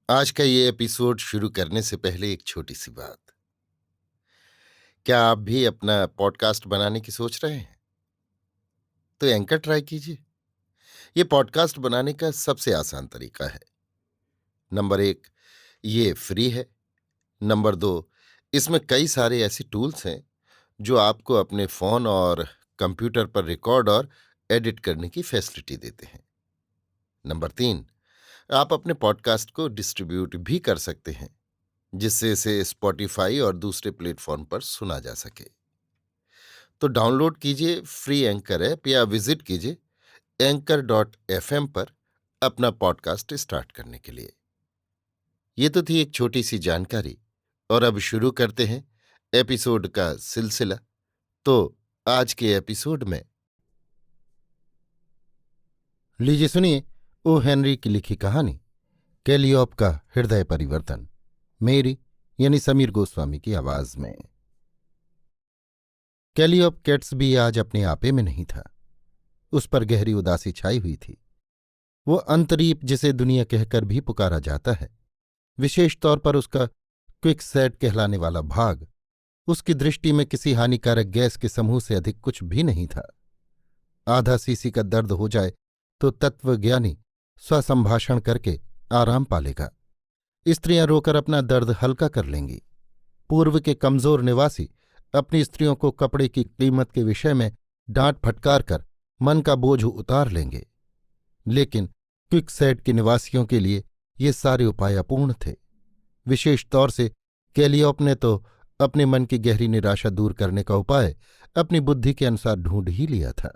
आज का ये एपिसोड शुरू करने से पहले एक छोटी सी बात। क्या आप भी अपना पॉडकास्ट बनाने की सोच रहे हैं? तो एंकर ट्राई कीजिए। ये पॉडकास्ट बनाने का सबसे आसान तरीका है। नंबर 1, ये फ्री है। नंबर 2, इसमें कई सारे ऐसे टूल्स हैं जो आपको अपने फोन और कंप्यूटर पर रिकॉर्ड और एडिट करने की फैसिलिटी देते हैं। नंबर 3, आप अपने पॉडकास्ट को डिस्ट्रीब्यूट भी कर सकते हैं, जिससे इसे स्पॉटिफाई और दूसरे प्लेटफॉर्म पर सुना जा सके। तो डाउनलोड कीजिए फ्री एंकर ऐप या विजिट कीजिए anchor.fm पर अपना पॉडकास्ट स्टार्ट करने के लिए। ये तो थी एक छोटी सी जानकारी, और अब शुरू करते हैं एपिसोड का सिलसिला। तो आज के एपिसोड में लीजिए सुनिए ओ हेनरी की लिखी कहानी कैलियोप का हृदय परिवर्तन, मेरी यानी समीर गोस्वामी की आवाज में। कैलियोप कैट्सबी आज अपने आपे में नहीं था। उस पर गहरी उदासी छाई हुई थी। वो अंतरीप जिसे दुनिया कहकर भी पुकारा जाता है, विशेष तौर पर उसका क्विकसैट कहलाने वाला भाग, उसकी दृष्टि में किसी हानिकारक गैस के समूह से अधिक कुछ भी नहीं था। आधा सीसी का दर्द हो जाए तो तत्वज्ञानी स्वसंभाषण करके आराम पालेगा। स्त्रियां रोकर अपना दर्द हल्का कर लेंगी। पूर्व के कमजोर निवासी अपनी स्त्रियों को कपड़े की कीमत के विषय में डांट फटकार कर मन का बोझ उतार लेंगे। लेकिन क्विकसैट के निवासियों के लिए ये सारे उपाय अपूर्ण थे। विशेष तौर से कैलियोप ने तो अपने मन की गहरी निराशा दूर करने का उपाय अपनी बुद्धि के अनुसार ढूंढ ही लिया था।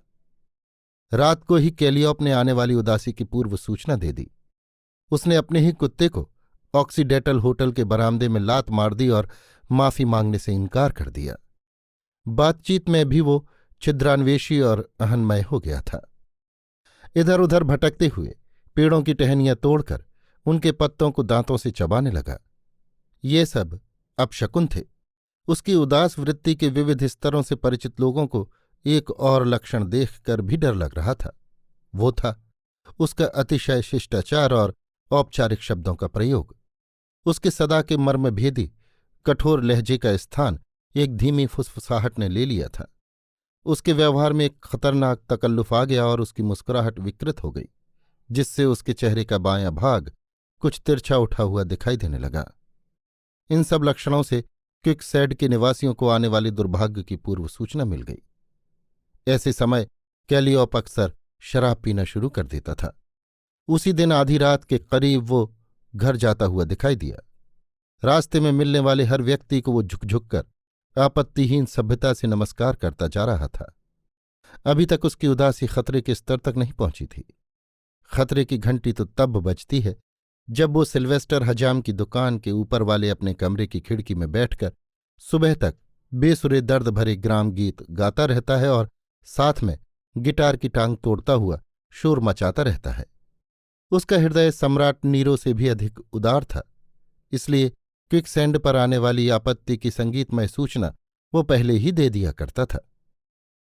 रात को ही कैलियोप ने आने वाली उदासी की पूर्व सूचना दे दी। उसने अपने ही कुत्ते को ऑक्सीडेंटल होटल के बरामदे में लात मार दी और माफी मांगने से इनकार कर दिया। बातचीत में भी वो छिद्रान्वेषी और अहन्मय हो गया था। इधर उधर भटकते हुए पेड़ों की टहनियां तोड़कर उनके पत्तों को दांतों से चबाने लगा। ये सब अपशकुन थे। उसकी उदास वृत्ति के विविध स्तरों से परिचित लोगों को एक और लक्षण देखकर भी डर लग रहा था। वो था उसका अतिशय शिष्टाचार और औपचारिक शब्दों का प्रयोग। उसके सदा के मर्मभेदी कठोर लहजे का स्थान एक धीमी फुसफुसाहट ने ले लिया था। उसके व्यवहार में एक खतरनाक तकल्लुफ आ गया और उसकी मुस्कुराहट विकृत हो गई, जिससे उसके चेहरे का बायां भाग कुछ तिरछा उठा हुआ दिखाई देने लगा। इन सब लक्षणों से क्विकसैट के निवासियों को आने वाले दुर्भाग्य की पूर्व सूचना मिल गई। ऐसे समय कैलियोप अक्सर शराब पीना शुरू कर देता था। उसी दिन आधी रात के करीब वो घर जाता हुआ दिखाई दिया। रास्ते में मिलने वाले हर व्यक्ति को वो झुक झुक कर आपत्तिहीन सभ्यता से नमस्कार करता जा रहा था। अभी तक उसकी उदासी खतरे के स्तर तक नहीं पहुंची थी। खतरे की घंटी तो तब बजती है जब वो सिल्वेस्टर हजाम की दुकान के ऊपर वाले अपने कमरे की खिड़की में बैठकर सुबह तक बेसुरे दर्द भरे ग्राम गीत गाता रहता है और साथ में गिटार की टांग तोड़ता हुआ शोर मचाता रहता है। उसका हृदय सम्राट नीरो से भी अधिक उदार था, इसलिए क्विकसैंड पर आने वाली आपत्ति की संगीतमय सूचना वो पहले ही दे दिया करता था।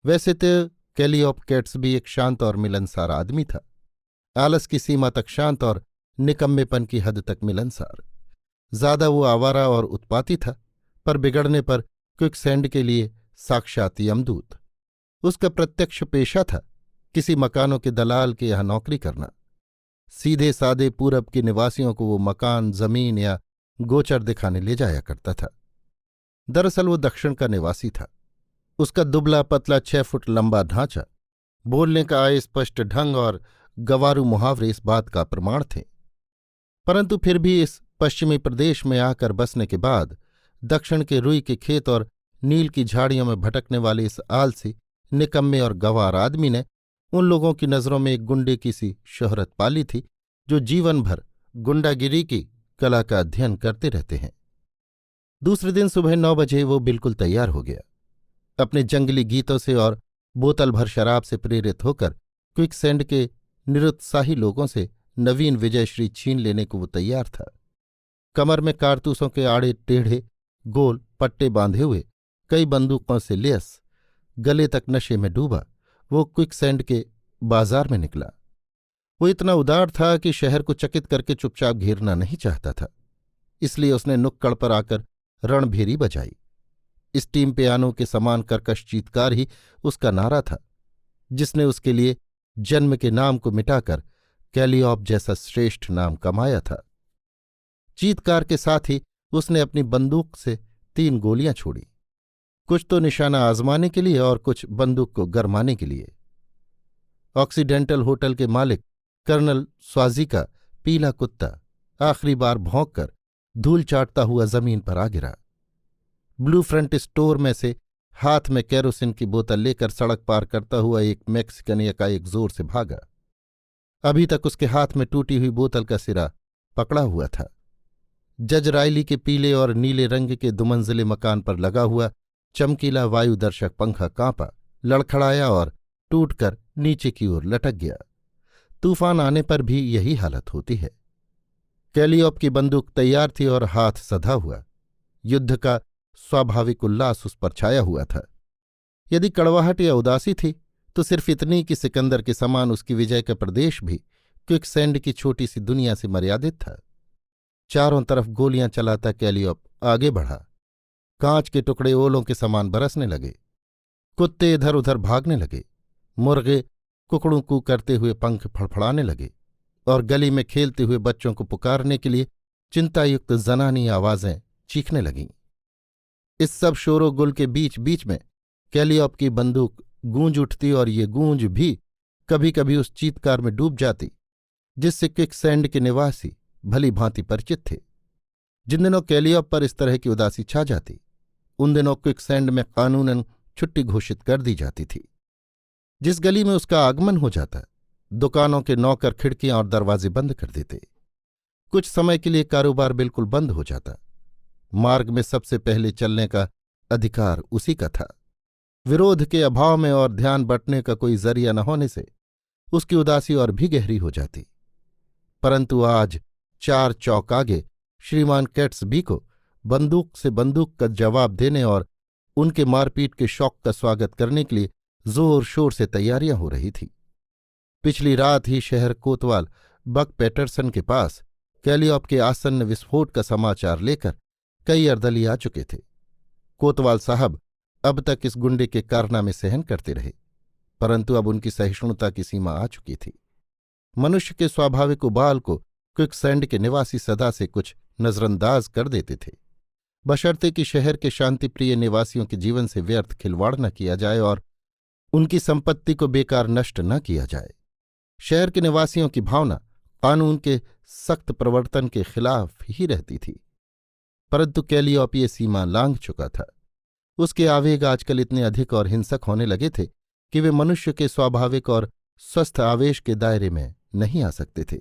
वैसे तो कैलियोप कैट्सबी एक शांत और मिलनसार आदमी था। आलस की सीमा तक शांत और निकम्मेपन की हद तक मिलनसार। ज्यादा वो आवारा और उत्पाती था, पर बिगड़ने पर क्विकसैंड के लिए साक्षात यमदूत। उसका प्रत्यक्ष पेशा था किसी मकानों के दलाल के यहाँ नौकरी करना। सीधे सादे पूरब के निवासियों को वो मकान, जमीन या गोचर दिखाने ले जाया करता था। दरअसल वो दक्षिण का निवासी था। उसका दुबला पतला 6 फुट लंबा ढांचा, बोलने का अस्पष्ट ढंग और गवारू मुहावरे इस बात का प्रमाण थे। परंतु फिर भी इस पश्चिमी प्रदेश में आकर बसने के बाद दक्षिण के रुई के खेत और नील की झाड़ियों में भटकने वाले इस आलसी, निकम्मे और गंवार आदमी ने उन लोगों की नज़रों में एक गुंडे की सी शोहरत पाली थी जो जीवन भर गुंडागिरी की कला का अध्ययन करते रहते हैं। दूसरे दिन सुबह 9 बजे वो बिल्कुल तैयार हो गया। अपने जंगली गीतों से और बोतल भर शराब से प्रेरित होकर क्विकसैंड के निरुत्साही लोगों से नवीन विजयश्री छीन लेने को वो तैयार था। कमर में कारतूसों के आड़े टेढ़े गोल पट्टे बांधे हुए, कई बंदूकों से लेस, गले तक नशे में डूबा, वो क्विकसैंड के बाजार में निकला। वो इतना उदार था कि शहर को चकित करके चुपचाप घेरना नहीं चाहता था। इसलिए उसने नुक्कड़ पर आकर रणभेरी बजाई। स्टीम पियानो के समान कर्कश चीत्कार ही उसका नारा था, जिसने उसके लिए जन्म के नाम को मिटाकर कैलियोप जैसा श्रेष्ठ नाम कमाया था। चीत्कार के साथ ही उसने अपनी बंदूक से 3 गोलियां छोड़ी, कुछ तो निशाना आजमाने के लिए और कुछ बंदूक को गरमाने के लिए। ऑक्सीडेंटल होटल के मालिक कर्नल स्वाजी का पीला कुत्ता आखिरी बार भौंककर धूल चाटता हुआ जमीन पर आ गिरा। ब्लू फ्रंट स्टोर में से हाथ में केरोसिन की बोतल लेकर सड़क पार करता हुआ एक मैक्सिकन एकाएक जोर से भागा। अभी तक उसके हाथ में टूटी हुई बोतल का सिरा पकड़ा हुआ था। जज रायली के पीले और नीले रंग के दुमंजिले मकान पर लगा हुआ चमकीला वायुदर्शक पंखा कांपा, लड़खड़ाया और टूटकर नीचे की ओर लटक गया। तूफान आने पर भी यही हालत होती है। कैलियोप की बंदूक तैयार थी और हाथ सधा हुआ। युद्ध का स्वाभाविक उल्लास उस पर छाया हुआ था। यदि कड़वाहट या उदासी थी तो सिर्फ इतनी कि सिकंदर के समान उसकी विजय का प्रदेश भी क्विकसैंड की छोटी सी दुनिया से मर्यादित था। चारों तरफ गोलियां चलाता कैलियोप आगे बढ़ा। कांच के टुकड़े ओलों के समान बरसने लगे। कुत्ते इधर उधर भागने लगे। मुर्गे कुकड़ू कू करते हुए पंख फड़फड़ाने लगे और गली में खेलते हुए बच्चों को पुकारने के लिए चिंतायुक्त जनानी आवाजें चीखने लगीं। इस सब शोरोगुल के बीच बीच में कैलियोप की बंदूक गूंज उठती और ये गूंज भी कभी कभी उस चीत्कार में डूब जाती जिससे क्विकसैंड के निवासी भली भांति परिचित थे। जिन दिनों कैलियोप पर इस तरह की उदासी छा जाती, उन दिनों क्विकसैंड में कानूनन छुट्टी घोषित कर दी जाती थी। जिस गली में उसका आगमन हो जाता, दुकानों के नौकर खिड़कियां और दरवाजे बंद कर देते। कुछ समय के लिए कारोबार बिल्कुल बंद हो जाता। मार्ग में सबसे पहले चलने का अधिकार उसी का था। विरोध के अभाव में और ध्यान बंटने का कोई जरिया न होने से उसकी उदासी और भी गहरी हो जाती। परंतु आज 4 चौक आगे श्रीमान कैट्सबी को बंदूक से बंदूक का जवाब देने और उनके मारपीट के शौक का स्वागत करने के लिए जोर शोर से तैयारियां हो रही थी। पिछली रात ही शहर कोतवाल बक पैटरसन के पास कैलियोप के आसन्न विस्फोट का समाचार लेकर कई अर्दली आ चुके थे। कोतवाल साहब अब तक इस गुंडे के कारनामे सहन करते रहे, परंतु अब उनकी सहिष्णुता की सीमा आ चुकी थी। मनुष्य के स्वाभाविक उबाल को क्विकसैंड के निवासी सदा से कुछ नजरअंदाज कर देते थे, बशर्ते कि शहर के शांतिप्रिय निवासियों के जीवन से व्यर्थ खिलवाड़ न किया जाए और उनकी संपत्ति को बेकार नष्ट न किया जाए। शहर के निवासियों की भावना कानून के सख्त प्रवर्तन के खिलाफ ही रहती थी, परंतु कैलियोप ये सीमा लांघ चुका था। उसके आवेग आजकल इतने अधिक और हिंसक होने लगे थे कि वे मनुष्य के स्वाभाविक और स्वस्थ आवेश के दायरे में नहीं आ सकते थे।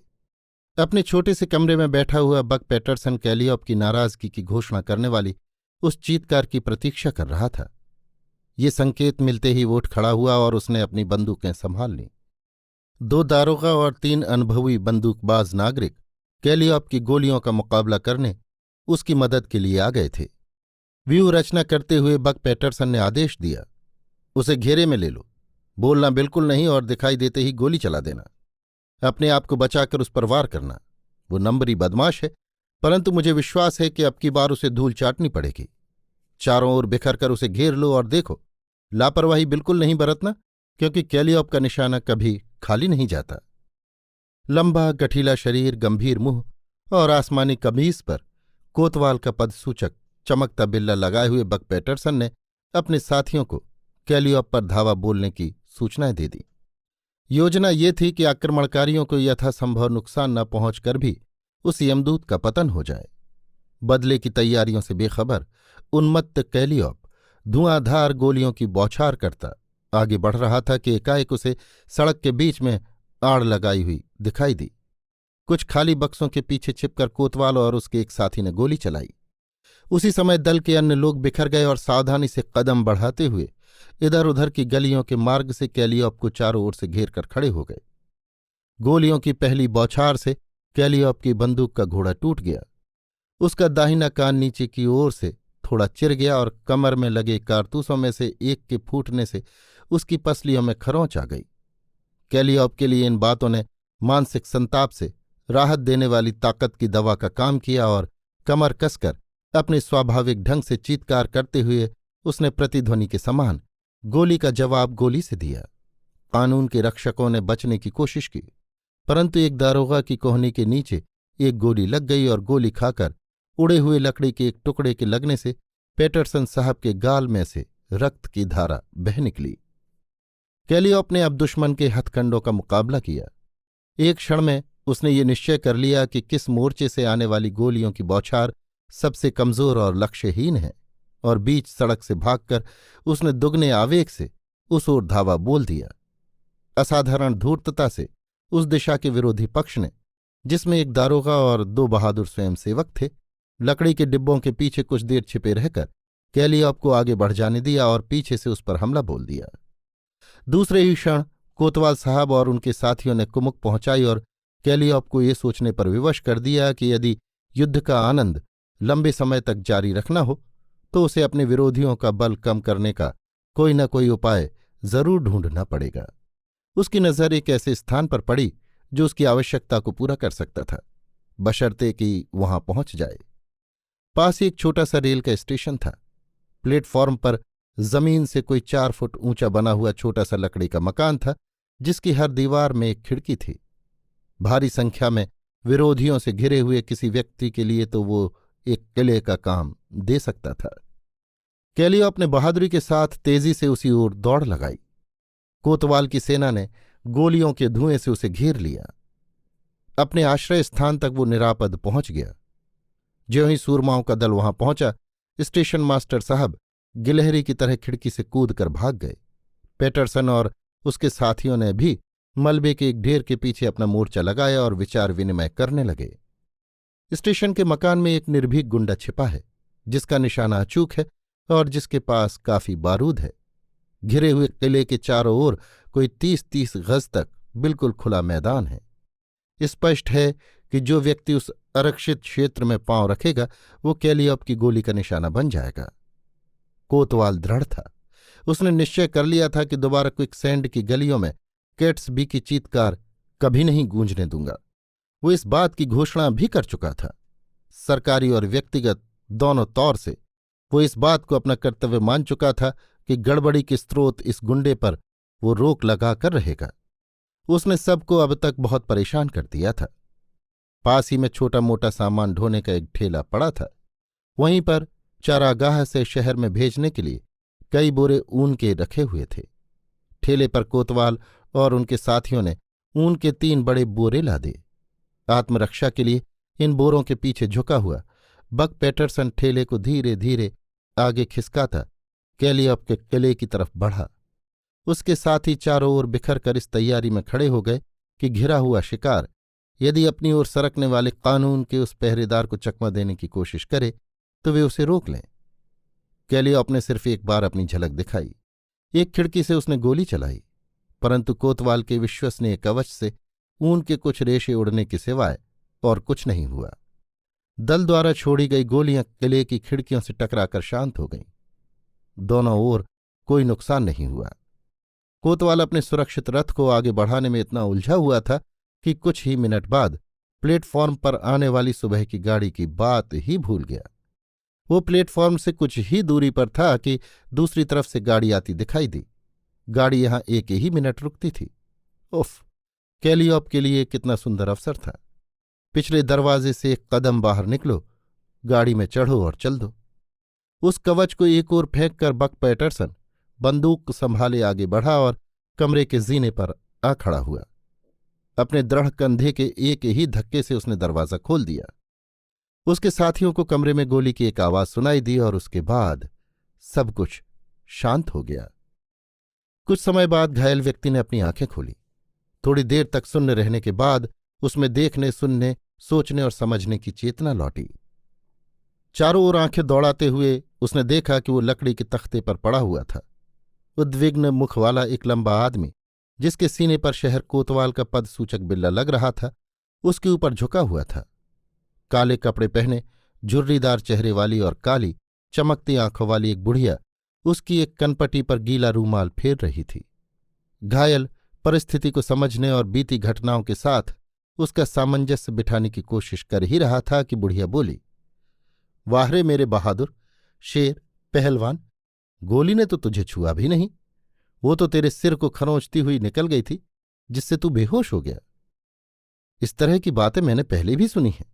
अपने छोटे से कमरे में बैठा हुआ बक पैटरसन कैलियोप की नाराजगी की घोषणा करने वाली उस चीत्कार की प्रतीक्षा कर रहा था। ये संकेत मिलते ही वो उठ खड़ा हुआ और उसने अपनी बंदूकें संभाल लीं। 2 दारोगा और 3 अनुभवी बंदूकबाज नागरिक कैलियोप की गोलियों का मुकाबला करने उसकी मदद के लिए आ गए थे। व्यूह रचना करते हुए बक पैटरसन ने आदेश दिया, उसे घेरे में ले लो, बोलना बिल्कुल नहीं और दिखाई देते ही गोली चला देना। अपने आप को बचाकर उस पर वार करना। वो नंबरी बदमाश है, परंतु मुझे विश्वास है कि अब की बार उसे धूल चाटनी पड़ेगी। चारों ओर बिखर कर उसे घेर लो और देखो, लापरवाही बिल्कुल नहीं बरतना, क्योंकि कैलियोप का निशाना कभी खाली नहीं जाता। लंबा गठीला शरीर, गंभीर मुंह और आसमानी कमीज पर कोतवाल का पदसूचक चमकता बिल्ला लगाए हुए बक पैटरसन ने अपने साथियों को कैलियोप पर धावा बोलने की सूचनाएं दे दी। योजना ये थी कि आक्रमणकारियों को यथासंभव नुकसान न पहुंचकर भी उस यमदूत का पतन हो जाए। बदले की तैयारियों से बेखबर उन्मत्त कैलियोप धुआंधार गोलियों की बौछार करता आगे बढ़ रहा था कि एकाएक उसे सड़क के बीच में आड़ लगाई हुई दिखाई दी। कुछ खाली बक्सों के पीछे छिपकर कोतवाल और उसके एक साथी ने गोली चलाई। उसी समय दल के अन्य लोग बिखर गए और सावधानी से कदम बढ़ाते हुए इधर उधर की गलियों के मार्ग से कैलियोप को चारों ओर से घेर कर खड़े हो गए। गोलियों की पहली बौछार से कैलियोप की बंदूक का घोड़ा टूट गया। उसका दाहिना कान नीचे की ओर से थोड़ा चिर गया और कमर में लगे कारतूसों में से एक के फूटने से उसकी पसलियों में खरोंच आ गई। कैलियोप के लिए इन बातों ने मानसिक संताप से राहत देने वाली ताकत की दवा का काम किया और कमर कसकर अपने स्वाभाविक ढंग से चीत्कार करते हुए उसने प्रतिध्वनि के समान गोली का जवाब गोली से दिया। कानून के रक्षकों ने बचने की कोशिश की, परंतु एक दारोगा की कोहनी के नीचे एक गोली लग गई और गोली खाकर उड़े हुए लकड़ी के एक टुकड़े के लगने से पैटरसन साहब के गाल में से रक्त की धारा बह निकली। कैलियोप ने अब दुश्मन के हथकंडों का मुकाबला किया। एक क्षण में उसने ये निश्चय कर लिया कि किस मोर्चे से आने वाली गोलियों की बौछार सबसे कमजोर और लक्ष्यहीन है, और बीच सड़क से भागकर उसने दुगने आवेग से उस ओर धावा बोल दिया। असाधारण धूर्तता से उस दिशा के विरोधी पक्ष ने, जिसमें एक दारोगा और 2 बहादुर स्वयंसेवक थे, लकड़ी के डिब्बों के पीछे कुछ देर छिपे रहकर कैलियोप को आगे बढ़ जाने दिया और पीछे से उस पर हमला बोल दिया। दूसरे ही क्षण कोतवाल साहब और उनके साथियों ने कुमुक पहुंचाई और कैलियोप को ये सोचने पर विवश कर दिया कि यदि युद्ध का आनंद लंबे समय तक जारी रखना हो तो उसे अपने विरोधियों का बल कम करने का कोई न कोई उपाय जरूर ढूंढना पड़ेगा। उसकी नज़र एक ऐसे स्थान पर पड़ी जो उसकी आवश्यकता को पूरा कर सकता था, बशर्ते कि वहां पहुंच जाए। पास ही एक छोटा सा रेल का स्टेशन था। प्लेटफॉर्म पर जमीन से कोई 4 फुट ऊंचा बना हुआ छोटा सा लकड़ी का मकान था, जिसकी हर दीवार में एक खिड़की थी। भारी संख्या में विरोधियों से घिरे हुए किसी व्यक्ति के लिए तो वो एक किले का काम दे सकता था। कैलियोप ने बहादुरी के साथ तेजी से उसी ओर दौड़ लगाई। कोतवाल की सेना ने गोलियों के धुएं से उसे घेर लिया। अपने आश्रय स्थान तक वो निरापद पहुंच गया। ज्यों ही सूरमाओं का दल वहां पहुंचा, स्टेशन मास्टर साहब गिलहरी की तरह खिड़की से कूदकर भाग गए। पैटरसन और उसके साथियों ने भी मलबे के एक ढेर के पीछे अपना मोर्चा लगाया और विचार विनिमय करने लगे। स्टेशन के मकान में एक निर्भीक गुंडा छिपा है, जिसका निशाना अचूक है और जिसके पास काफी बारूद है। घिरे हुए किले के चारों ओर कोई 30-30 गज तक बिल्कुल खुला मैदान है। स्पष्ट है कि जो व्यक्ति उस आरक्षित क्षेत्र में पांव रखेगा वो कैलियोप की गोली का निशाना बन जाएगा। कोतवाल दृढ़ था। उसने निश्चय कर लिया था कि दोबारा क्विकसैंड की गलियों में कैट्सबी की चीत्कार कभी नहीं गूंजने दूंगा। वो इस बात की घोषणा भी कर चुका था। सरकारी और व्यक्तिगत दोनों तौर से वो इस बात को अपना कर्तव्य मान चुका था कि गड़बड़ी के स्रोत इस गुंडे पर वो रोक लगा कर रहेगा। उसने सबको अब तक बहुत परेशान कर दिया था। पास ही में छोटा मोटा सामान ढोने का एक ठेला पड़ा था। वहीं पर चारागाह से शहर में भेजने के लिए कई बोरे ऊन के रखे हुए थे। ठेले पर कोतवाल और उनके साथियों ने ऊन के 3 बड़े बोरे लादे। आत्मरक्षा के लिए इन बोरों के पीछे झुका हुआ बक पैटरसन ठेले को धीरे धीरे आगे खिसकाता कैलियोप के किले की तरफ बढ़ा। उसके साथी चारों ओर बिखर कर इस तैयारी में खड़े हो गए कि घिरा हुआ शिकार यदि अपनी ओर सरकने वाले कानून के उस पहरेदार को चकमा देने की कोशिश करे तो वे उसे रोक लें। कैलियोप ने सिर्फ एक बार अपनी झलक दिखाई। एक खिड़की से उसने गोली चलाई, परंतु कोतवाल के विश्वसनीय कवच से ऊन के कुछ रेशे उड़ने के सिवाय और कुछ नहीं हुआ। दल द्वारा छोड़ी गई गोलियां किले की खिड़कियों से टकराकर शांत हो गईं। दोनों ओर कोई नुकसान नहीं हुआ। कोतवाल अपने सुरक्षित रथ को आगे बढ़ाने में इतना उलझा हुआ था कि कुछ ही मिनट बाद प्लेटफॉर्म पर आने वाली सुबह की गाड़ी की बात ही भूल गया। वो प्लेटफॉर्म से कुछ ही दूरी पर था कि दूसरी तरफ से गाड़ी आती दिखाई दी। गाड़ी यहां 1 ही मिनट रुकती थी। उफ! कैलियोप के लिए कितना सुंदर अवसर था। पिछले दरवाजे से एक कदम बाहर निकलो, गाड़ी में चढ़ो और चल दो। उस कवच को एक ओर फेंक कर बक पैटरसन बंदूक संभाले आगे बढ़ा और कमरे के जीने पर आ खड़ा हुआ। अपने दृढ़ कंधे के एक ही धक्के से उसने दरवाज़ा खोल दिया। उसके साथियों को कमरे में गोली की एक आवाज सुनाई दी और उसके बाद सब कुछ शांत हो गया। कुछ समय बाद घायल व्यक्ति ने अपनी आंखें खोली। थोड़ी देर तक सुन्न रहने के बाद उसमें देखने, सुनने, सोचने और समझने की चेतना लौटी। चारों ओर आंखें दौड़ाते हुए उसने देखा कि वो लकड़ी के तख्ते पर पड़ा हुआ था। उद्विग्न मुख वाला एक लंबा आदमी, जिसके सीने पर शहर कोतवाल का पदसूचक बिल्ला लग रहा था, उसके ऊपर झुका हुआ था। काले कपड़े पहने, झुर्रीदार चेहरे वाली और काली चमकती आंखों वाली एक बुढ़िया उसकी एक कनपटी पर गीला रूमाल फेर रही थी। घायल परिस्थिति को समझने और बीती घटनाओं के साथ उसका सामंजस्य बिठाने की कोशिश कर ही रहा था कि बुढ़िया बोली, वाह रे मेरे बहादुर, शेर, पहलवान, गोली ने तो तुझे छुआ भी नहीं। वो तो तेरे सिर को खरोंचती हुई निकल गई थी, जिससे तू बेहोश हो गया। इस तरह की बातें मैंने पहले भी सुनी हैं।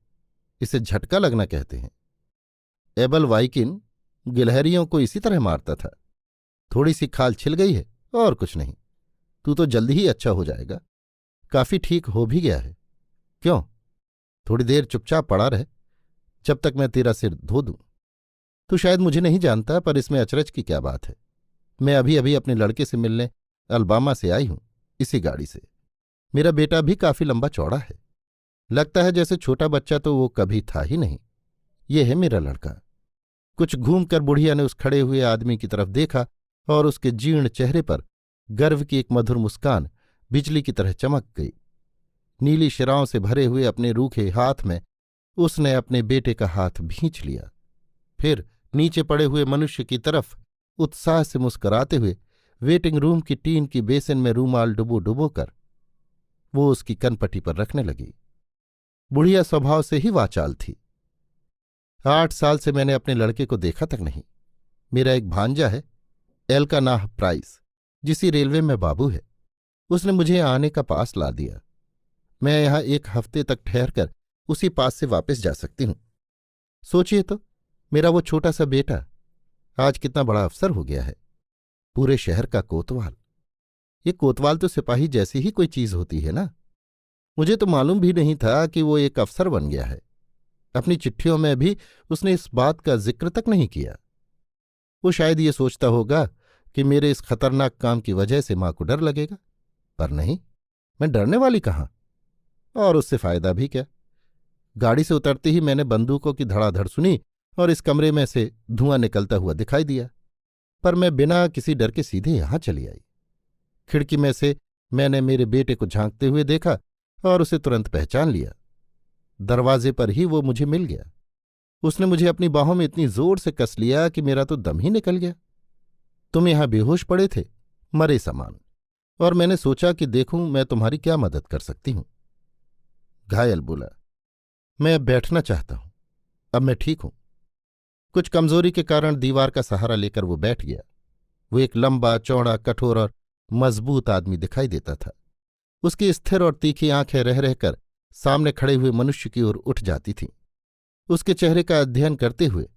इसे झटका लगना कहते हैं। एबल वाइकिन गिलहरियों को इसी तरह मारता था। थोड़ी सी खाल छिल गई है और कुछ नहीं। तू तो जल्दी ही अच्छा हो जाएगा। काफी ठीक हो भी गया है। क्यों, थोड़ी देर चुपचाप पड़ा रहे जब तक मैं तेरा सिर धो दूं। तू शायद मुझे नहीं जानता, पर इसमें अचरज की क्या बात है। मैं अभी अभी अपने लड़के से मिलने अलबामा से आई हूं, इसी गाड़ी से। मेरा बेटा भी काफी लंबा चौड़ा है। लगता है जैसे छोटा बच्चा तो वो कभी था ही नहीं। ये है मेरा लड़का। कुछ घूमकर बुढ़िया ने उस खड़े हुए आदमी की तरफ देखा और उसके जीर्ण चेहरे पर गर्व की एक मधुर मुस्कान बिजली की तरह चमक गई। नीली शिराओं से भरे हुए अपने रूखे हाथ में उसने अपने बेटे का हाथ भींच लिया। फिर नीचे पड़े हुए मनुष्य की तरफ उत्साह से मुस्कराते हुए वेटिंग रूम की टीन की बेसिन में रूमाल डुबो डुबो कर वो उसकी कनपटी पर रखने लगी। बुढ़िया स्वभाव से ही वाचाल थी। 8 साल से मैंने अपने लड़के को देखा तक नहीं। मेरा एक भांजा है, एल्कानाह प्राइस, जिसी रेलवे में बाबू है। उसने मुझे आने का पास ला दिया। मैं यहां 1 हफ्ते तक ठहरकर उसी पास से वापस जा सकती हूं। सोचिए तो, मेरा वो छोटा सा बेटा आज कितना बड़ा अफसर हो गया है। पूरे शहर का कोतवाल। ये कोतवाल तो सिपाही जैसी ही कोई चीज होती है ना। मुझे तो मालूम भी नहीं था कि वो एक अफसर बन गया है। अपनी चिट्ठियों में भी उसने इस बात का जिक्र तक नहीं किया। वो शायद ये सोचता होगा कि मेरे इस खतरनाक काम की वजह से मां को डर लगेगा, पर नहीं, मैं डरने वाली कहाँ। और उससे फायदा भी क्या। गाड़ी से उतरते ही मैंने बंदूकों की धड़ाधड़ सुनी और इस कमरे में से धुआं निकलता हुआ दिखाई दिया। पर मैं बिना किसी डर के सीधे यहां चली आई। खिड़की में से मैंने मेरे बेटे को झांकते हुए देखा और उसे तुरंत पहचान लिया। दरवाजे पर ही वो मुझे मिल गया। उसने मुझे अपनी बाहों में इतनी जोर से कस लिया कि मेरा तो दम ही निकल गया। तुम यहां बेहोश पड़े थे, मरे समान, और मैंने सोचा कि देखूं मैं तुम्हारी क्या मदद कर सकती हूं। घायल बोला, मैं अब बैठना चाहता हूं। अब मैं ठीक हूं। कुछ कमजोरी के कारण दीवार का सहारा लेकर वो बैठ गया। वो एक लंबा, चौड़ा, कठोर और मजबूत आदमी दिखाई देता था। उसकी स्थिर और तीखी आंखें रह रहकर सामने खड़े हुए मनुष्य की ओर उठ जाती थीं। उसके चेहरे का अध्ययन करते हुए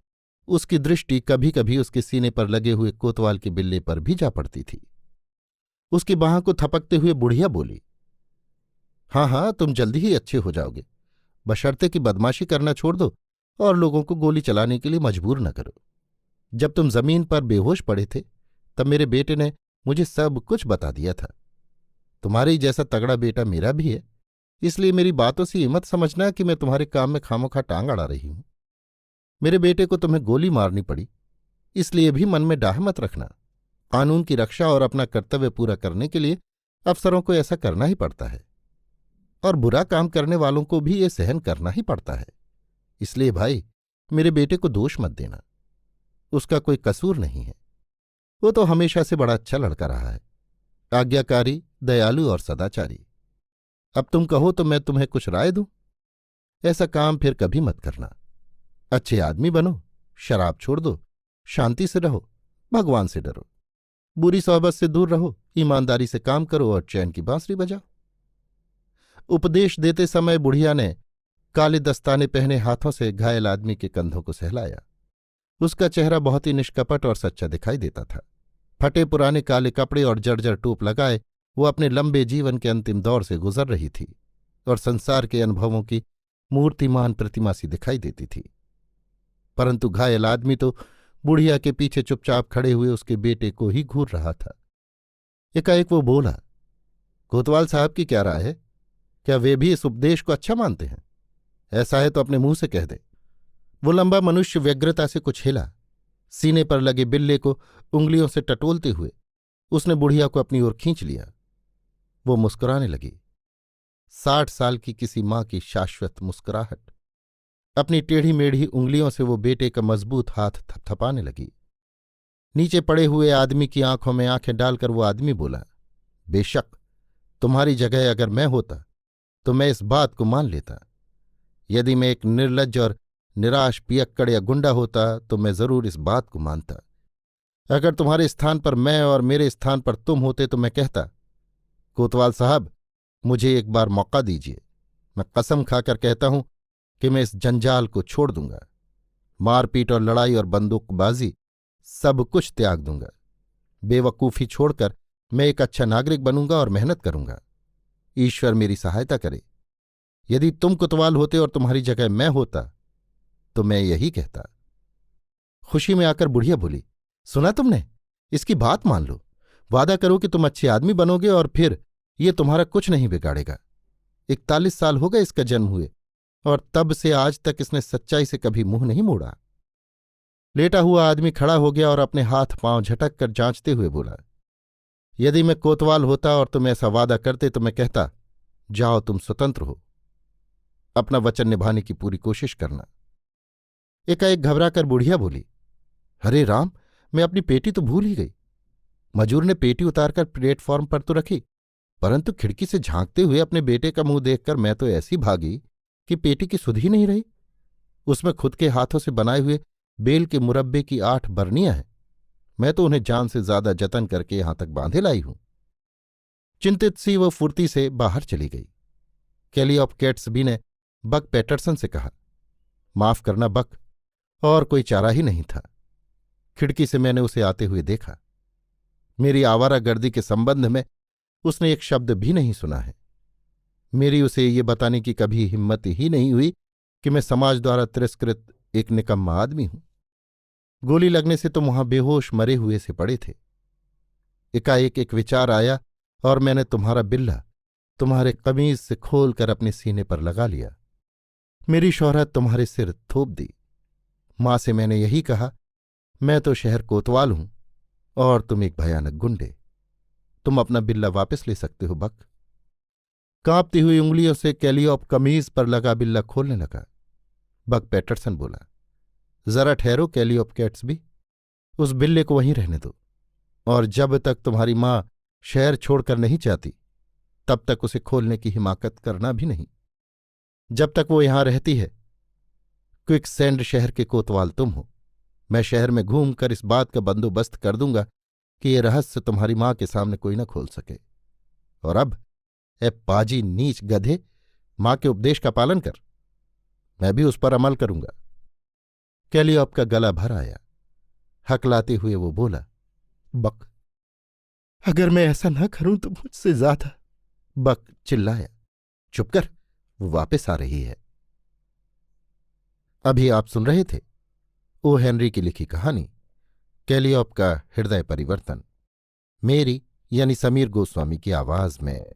उसकी दृष्टि कभी कभी उसके सीने पर लगे हुए कोतवाल के बिल्ले पर भी जा पड़ती थी। उसकी बाह को थपकते हुए बुढ़िया बोली, हाँ हाँ, तुम जल्दी ही अच्छे हो जाओगे, बशर्ते कि बदमाशी करना छोड़ दो और लोगों को गोली चलाने के लिए मजबूर न करो। जब तुम जमीन पर बेहोश पड़े थे तब मेरे बेटे ने मुझे सब कुछ बता दिया था। तुम्हारे ही जैसा तगड़ा बेटा मेरा भी है, इसलिए मेरी बातों से ये मत समझना कि मैं तुम्हारे काम में खामोखा टांग अड़ा रही हूं। मेरे बेटे को तुम्हें गोली मारनी पड़ी, इसलिए भी मन में डाह मत रखना। कानून की रक्षा और अपना कर्तव्य पूरा करने के लिए अफसरों को ऐसा करना ही पड़ता है, और बुरा काम करने वालों को भी ये सहन करना ही पड़ता है। इसलिए भाई, मेरे बेटे को दोष मत देना। उसका कोई कसूर नहीं है। वो तो हमेशा से बड़ा अच्छा लड़का रहा है, आज्ञाकारी, दयालु और सदाचारी। अब तुम कहो तो मैं तुम्हें कुछ राय दूं। ऐसा काम फिर कभी मत करना। अच्छे आदमी बनो, शराब छोड़ दो, शांति से रहो, भगवान से डरो, बुरी सोहबत से दूर रहो, ईमानदारी से काम करो और चैन की बांसुरी बजाओ। उपदेश देते समय बुढ़िया ने काले दस्ताने पहने हाथों से घायल आदमी के कंधों को सहलाया। उसका चेहरा बहुत ही निष्कपट और सच्चा दिखाई देता था। फटे पुराने काले कपड़े और जर्जर टोप लगाए वो अपने लंबे जीवन के अंतिम दौर से गुजर रही थी और संसार के अनुभवों की मूर्तिमान प्रतिमा सी दिखाई देती थी। परंतु घायल आदमी तो बुढ़िया के पीछे चुपचाप खड़े हुए उसके बेटे को ही घूर रहा था। एकाएक वो बोला, कोतवाल साहब की क्या राय है? क्या वे भी इस उपदेश को अच्छा मानते हैं? ऐसा है तो अपने मुंह से कह दे। वो लंबा मनुष्य व्यग्रता से कुछ हिला। सीने पर लगे बिल्ले को उंगलियों से टटोलते हुए उसने बुढ़िया को अपनी ओर खींच लिया। वो मुस्कुराने लगी, 60 साल की किसी मां की शाश्वत मुस्कुराहट। अपनी टेढ़ी मेढ़ी उंगलियों से वो बेटे का मजबूत हाथ थपथपाने लगी। नीचे पड़े हुए आदमी की आंखों में आंखें डालकर वो आदमी बोला, बेशक तुम्हारी जगह अगर मैं होता तो मैं इस बात को मान लेता। यदि मैं एक निर्लज्ज और निराश पियक्कड़ या गुंडा होता तो मैं जरूर इस बात को मानता। अगर तुम्हारे स्थान पर मैं और मेरे स्थान पर तुम होते तो मैं कहता, कोतवाल साहब, मुझे एक बार मौका दीजिए। मैं कसम खाकर कहता हूं कि मैं इस जंजाल को छोड़ दूंगा। मारपीट और लड़ाई और बंदूकबाजी सब कुछ त्याग दूंगा। बेवकूफ़ी छोड़कर मैं एक अच्छा नागरिक बनूंगा और मेहनत करूंगा। ईश्वर मेरी सहायता करे। यदि तुम कोतवाल होते और तुम्हारी जगह मैं होता तो मैं यही कहता। खुशी में आकर बुढ़िया बोली, सुना तुमने? इसकी बात मान लो। वादा करो कि तुम अच्छे आदमी बनोगे और फिर ये तुम्हारा कुछ नहीं बिगाड़ेगा। 41 साल हो गए इसका जन्म हुए और तब से आज तक इसने सच्चाई से कभी मुंह नहीं मोड़ा। लेटा हुआ आदमी खड़ा हो गया और अपने हाथ पांव झटक कर जांचते हुए बोला, यदि मैं कोतवाल होता और तुम ऐसा वादा करते तो मैं कहता, जाओ तुम स्वतंत्र हो। अपना वचन निभाने की पूरी कोशिश करना। एकाएक घबराकर बुढ़िया बोली, हरे राम, मैं अपनी पेटी तो भूल ही गई। मजूर ने पेटी उतारकर प्लेटफॉर्म पर तो रखी, परंतु खिड़की से झांकते हुए अपने बेटे का मुंह देखकर मैं तो ऐसी भागी कि पेटी की सुध ही नहीं रही। उसमें खुद के हाथों से बनाए हुए बेल के मुरब्बे की 8 बरनियां हैं। मैं तो उन्हें जान से ज्यादा जतन करके यहां तक बांधे लाई हूं। चिंतित सी वो फुर्ती से बाहर चली गई। कैली ऑफ कैट्सबी ने बक पैटरसन से कहा, माफ करना बक, और कोई चारा ही नहीं था। खिड़की से मैंने उसे आते हुए देखा। मेरी आवारागर्दी के संबंध में उसने एक शब्द भी नहीं सुना है। मेरी उसे ये बताने की कभी हिम्मत ही नहीं हुई कि मैं समाज द्वारा तिरस्कृत एक निकम्मा आदमी हूं। गोली लगने से तुम वहां बेहोश मरे हुए से पड़े थे। एकाएक एक विचार आया और मैंने तुम्हारा बिल्ला तुम्हारे कमीज से खोलकर अपने सीने पर लगा लिया। मेरी शोहरत तुम्हारे सिर थोप दी। मां से मैंने यही कहा, मैं तो शहर कोतवाल हूं और तुम एक भयानक गुंडे। तुम अपना बिल्ला वापस ले सकते हो बक। कांपती हुई उंगलियों से कैलियोप कमीज पर लगा बिल्ला खोलने लगा। बक पैटरसन बोला, जरा ठहरो कैलियोप कैट्सबी, उस बिल्ले को वहीं रहने दो, और जब तक तुम्हारी मां शहर छोड़कर नहीं जाती तब तक उसे खोलने की हिमाकत करना भी नहीं। जब तक वो यहां रहती है, क्विकसैंड शहर के कोतवाल तुम हो। मैं शहर में घूमकर इस बात का बंदोबस्त कर दूंगा कि ये रहस्य तुम्हारी मां के सामने कोई न खोल सके। और अब ए पाजी नीच गधे, मां के उपदेश का पालन कर। मैं भी उस पर अमल करूंगा। कैलियोप का गला भर आया। हकलाते हुए वो बोला, बक, अगर मैं ऐसा न करूं तो मुझसे ज्यादा। बक चिल्लाया, चुप कर, वो वापस आ रही है। अभी आप सुन रहे थे ओ हेनरी की लिखी कहानी कैलियोप का हृदय परिवर्तन, मेरी यानी समीर गोस्वामी की आवाज में।